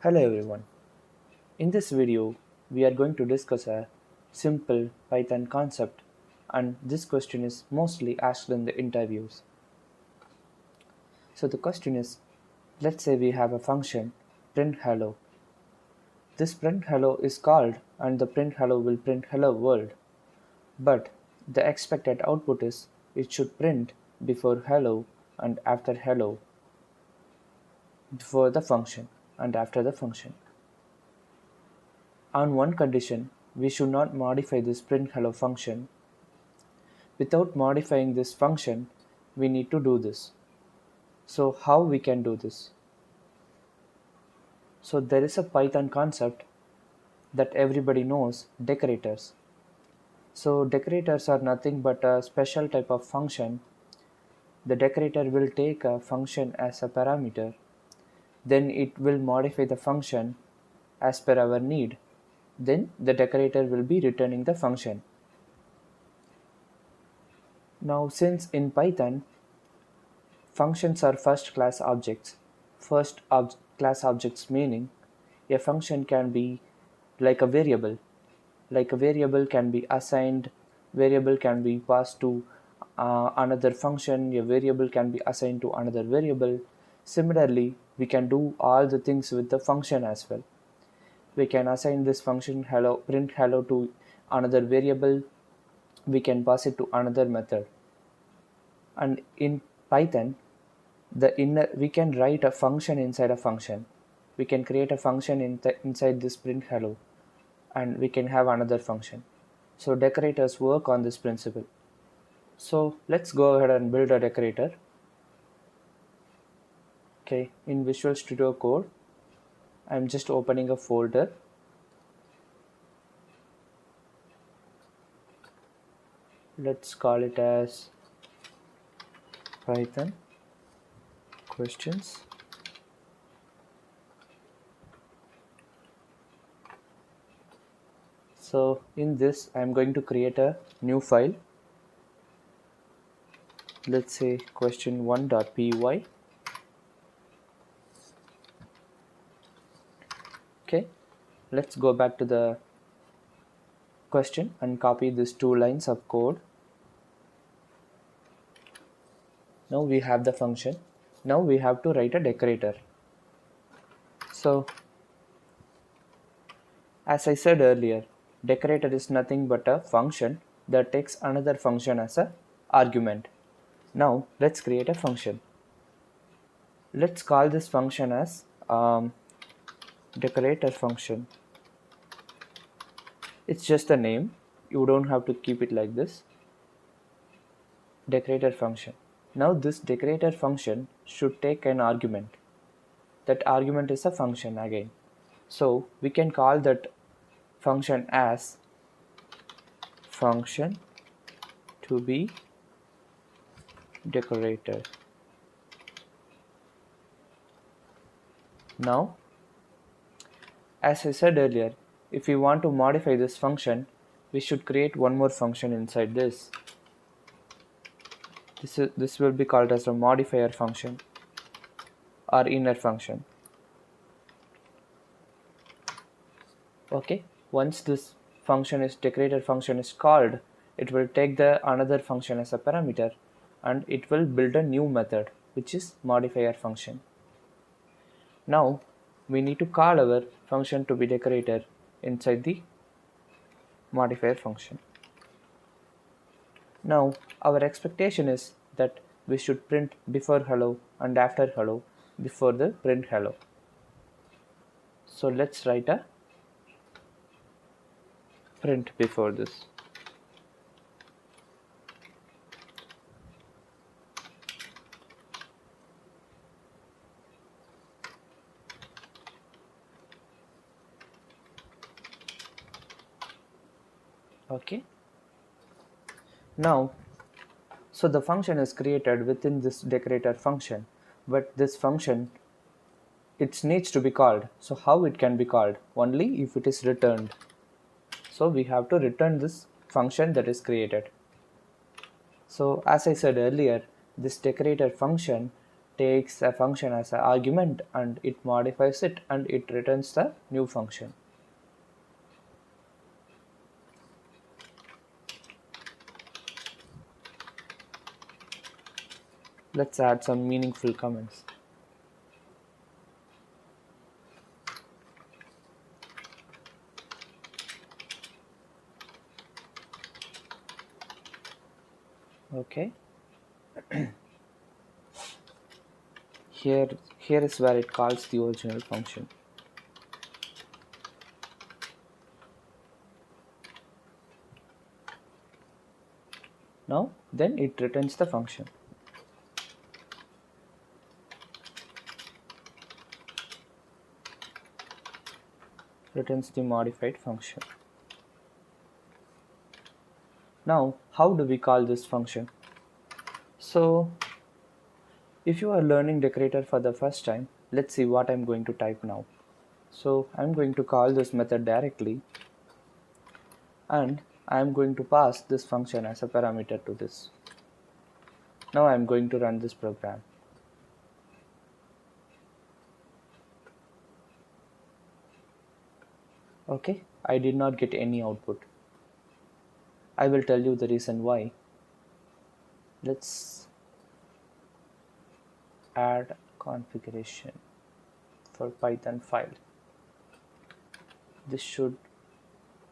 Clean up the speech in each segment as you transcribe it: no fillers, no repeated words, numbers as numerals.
Hello everyone. In this video, we are going to discuss a simple Python concept, and this question is mostly asked in the interviews. So the question is, let's say we have a function print hello. This print hello is called and the print hello will print hello world, but the expected output is it should print before hello and after hello, before the function and after the function. On one condition, we should not modify this print hello function. Without modifying this function, we need to do this. So how we can do this? So there is a Python concept that everybody knows, decorators. So decorators are nothing but a special type of function. The decorator will take a function as a parameter, then it will modify the function as per our need. Then the decorator will be returning the function. Now since in Python, functions are first-class objects. First-class objects meaning a function can be like a variable. Like a variable can be assigned, variable can be passed to another function, a variable can be assigned to another variable. Similarly, we can do all the things with the function as well. We can assign this function hello, print hello to another variable. We can pass it to another method. And in Python, we can write a function inside a function. We can create a function inside this print hello, and we can have another function. So decorators work on this principle. So let's go ahead and build a decorator. Okay, in Visual Studio Code, I'm just opening a folder. Let's call it as Python questions. So in this, I'm going to create a new file. Let's say question1.py. Okay, let's go back to the question and copy these 2 lines of code. Now we have the function. Now we have to write a decorator. So as I said earlier, decorator is nothing but a function that takes another function as an argument. Now let's create a function. Let's call this function as decorator function. It's just a name. You don't have to keep it like this. Decorator function. Now this decorator function should take an argument. That argument is a function again. So we can call that function as function to be decorator. Now, as I said earlier, if we want to modify this function, we should create one more function inside this. This will be called as a modifier function or inner function. Okay, once this decorator function is called, it will take the another function as a parameter and it will build a new method which is modifier function. Now we need to call our function to be decorator inside the modifier function. Now our expectation is that we should print before hello and after hello before the print hello. So let's write a print before this. Okay. Now, so the function is created within this decorator function, but this function, it needs to be called. So how it can be called? Only if it is returned. So we have to return this function that is created. So as I said earlier, this decorator function takes a function as an argument and it modifies it and it returns the new function. Let's add some meaningful comments. Okay. Here is where it calls the original function. Now then it returns the function. Returns the modified function. Now how do we call this function? So if you are learning Decorator for the first time, let's see what I'm going to type now. So I'm going to call this method directly and I'm going to pass this function as a parameter to this. Now I'm going to run this program. Okay, I did not get any output. I will tell you the reason why. Let's add configuration for Python file. This should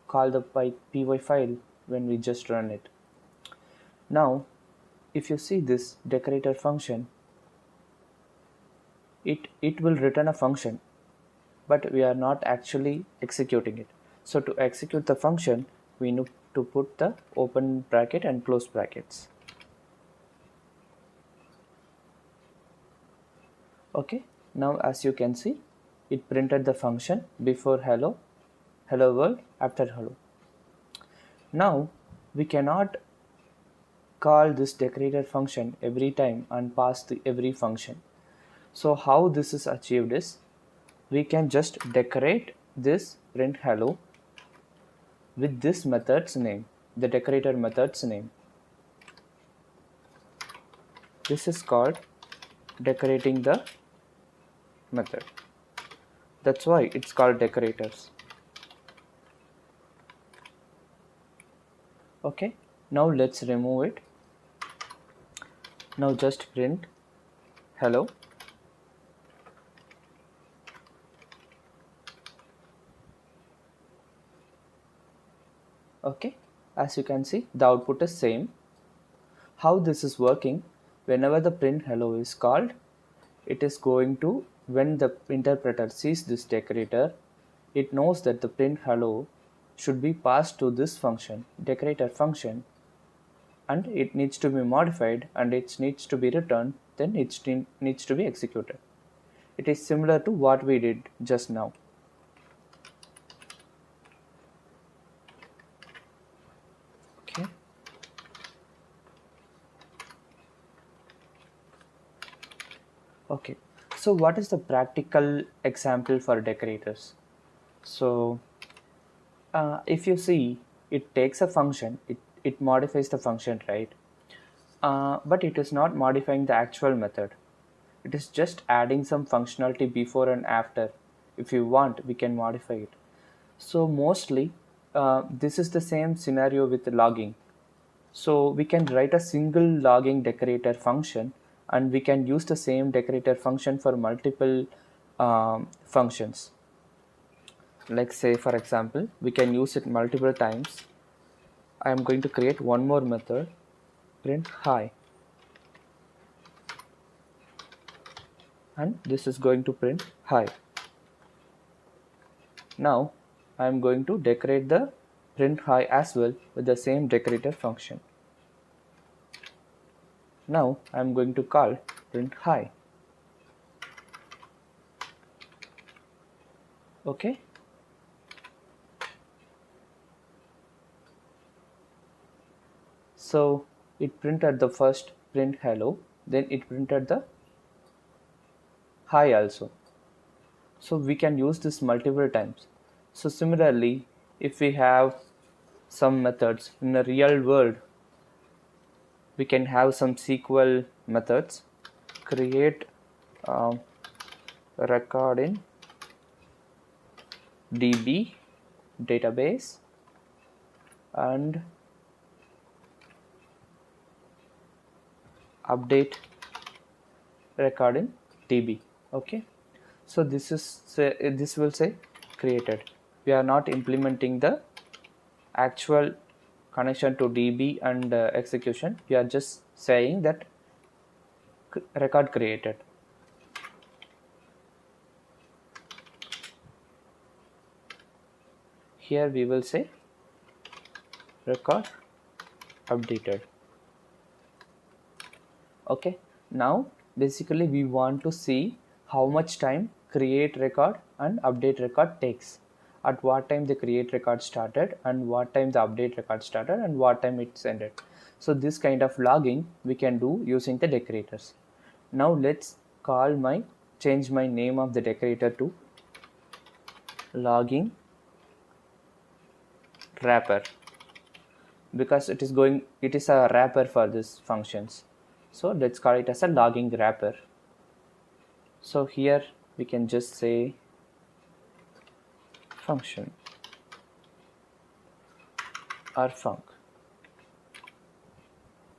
call the py file when we just run it. Now if you see this decorator function, it will return a function, but we are not actually executing it. So to execute the function, we need to put the open bracket and close brackets. Okay, now as you can see, it printed the function before hello, hello world, after hello. Now we cannot call this decorator function every time and pass the every function. So how this is achieved is, we can just decorate this print hello with this method's name, the decorator method's name. This is called decorating the method. That's why it's called decorators. Okay, now let's remove it. Now just print hello. Okay, as you can see, the output is same. How this is working, whenever the print hello is called, it is going to, when the interpreter sees this decorator, it knows that the print hello should be passed to this function, decorator function, and it needs to be modified and it needs to be returned, then it needs to be executed. It is similar to what we did just now. Okay. Okay, so what is the practical example for decorators? So if you see, it takes a function, it modifies the function, right? But it is not modifying the actual method. It is just adding some functionality before and after. If you want, we can modify it. So mostly this is the same scenario with logging. So we can write a single logging decorator function and we can use the same decorator function for multiple functions. Like say for example, we can use it multiple times. I am going to create one more method, print hi, and this is going to print hi. Now I am going to decorate the print hi as well with the same decorator function. Now I am going to call print hi. Okay. So it printed the first print hello, then it printed the hi also. So we can use this multiple times. So similarly, if we have some methods in the real world, we can have some SQL methods, create um, record in DB database and update record in DB. Okay, so this will say created. We are not implementing the actual connection to DB and execution. We are just saying that record created. Here we will say record updated. Okay, now basically we want to see how much time create record and update record takes, at what time the create record started and what time the update record started and what time it's ended. So this kind of logging we can do using the decorators. Now let's change my name of the decorator to logging wrapper, because it is a wrapper for this functions. So let's call it as a logging wrapper. So here we can just say function or func.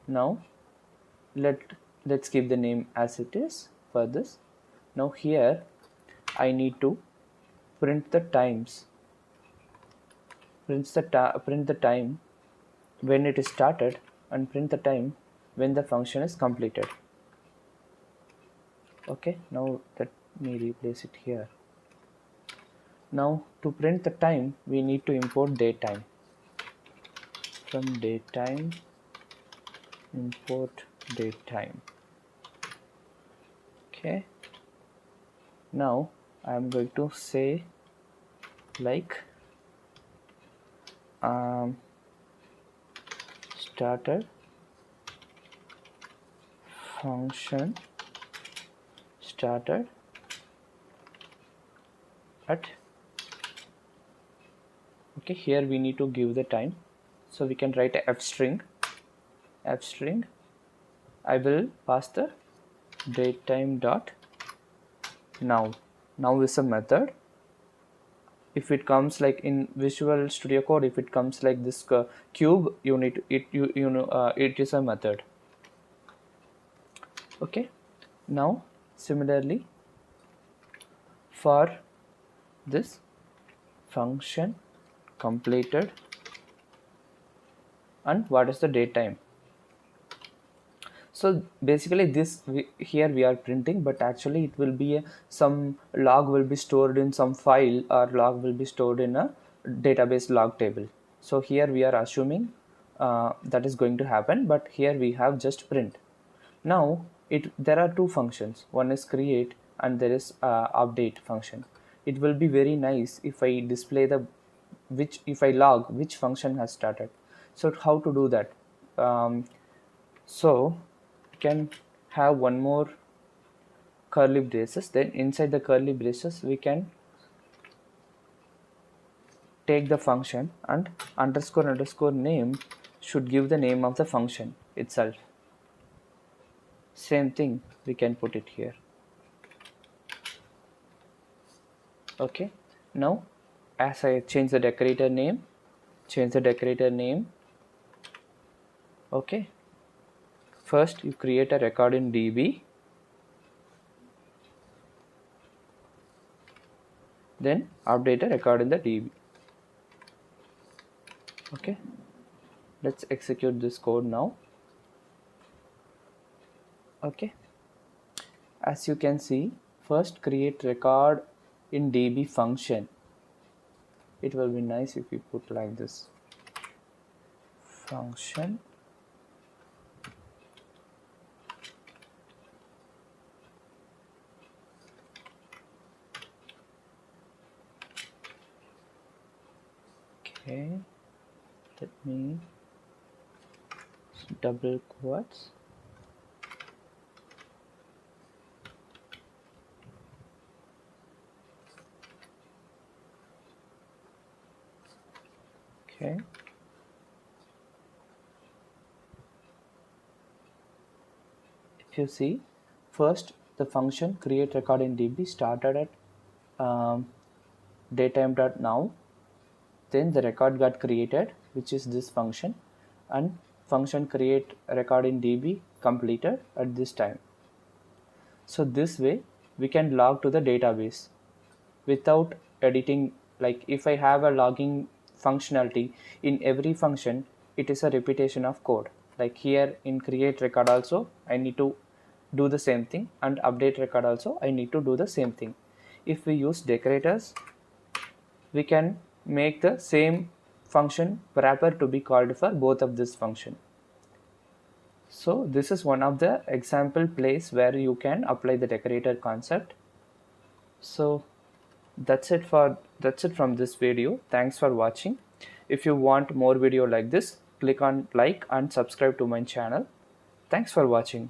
Now let's keep the name as it is for this. Now here I need to print the times, print the time when it is started and print the time when the function is completed. Okay, now let me replace it here. Now to print the time we need to import datetime. From datetime import datetime. Okay, now I am going to say like started function started at, okay, here we need to give the time, so we can write a f string. I will pass the datetime dot now. Now is a method. If it comes like in Visual Studio Code, if it comes like this cube, you need it it is a method. Okay, now similarly for this function completed and what is the datetime. So basically here we are printing, but actually it will be some log will be stored in some file, or log will be stored in a database log table. So here we are assuming that is going to happen, but here we have just print. Now there are two functions, one is create and there is update function. It will be very nice if I display if I log which function has started. So how to do that? So we can have one more curly braces, then inside the curly braces we can take the function and underscore name should give the name of the function itself. Same thing we can put it here. Okay, now as I change the decorator name, okay, first you create a record in DB, then update a record in the DB. Okay, let's execute this code now. Okay, as you can see, first create record in DB function. It will be nice if we put like this, function okay, let me double quotes. Okay, if you see, first the function create record in DB started at datetime.now. Then the record got created, which is this function, and function create record in DB completed at this time. So this way we can log to the database without editing. Like if I have a logging functionality in every function, it is a repetition of code. Like here in create record also I need to do the same thing, and update record also I need to do the same thing. If we use decorators, we can make the same function wrapper to be called for both of this function. So this is one of the example place where you can apply the decorator concept. So that's it from this video. Thanks for watching. If you want more video like this, click on like and subscribe to my channel. Thanks for watching.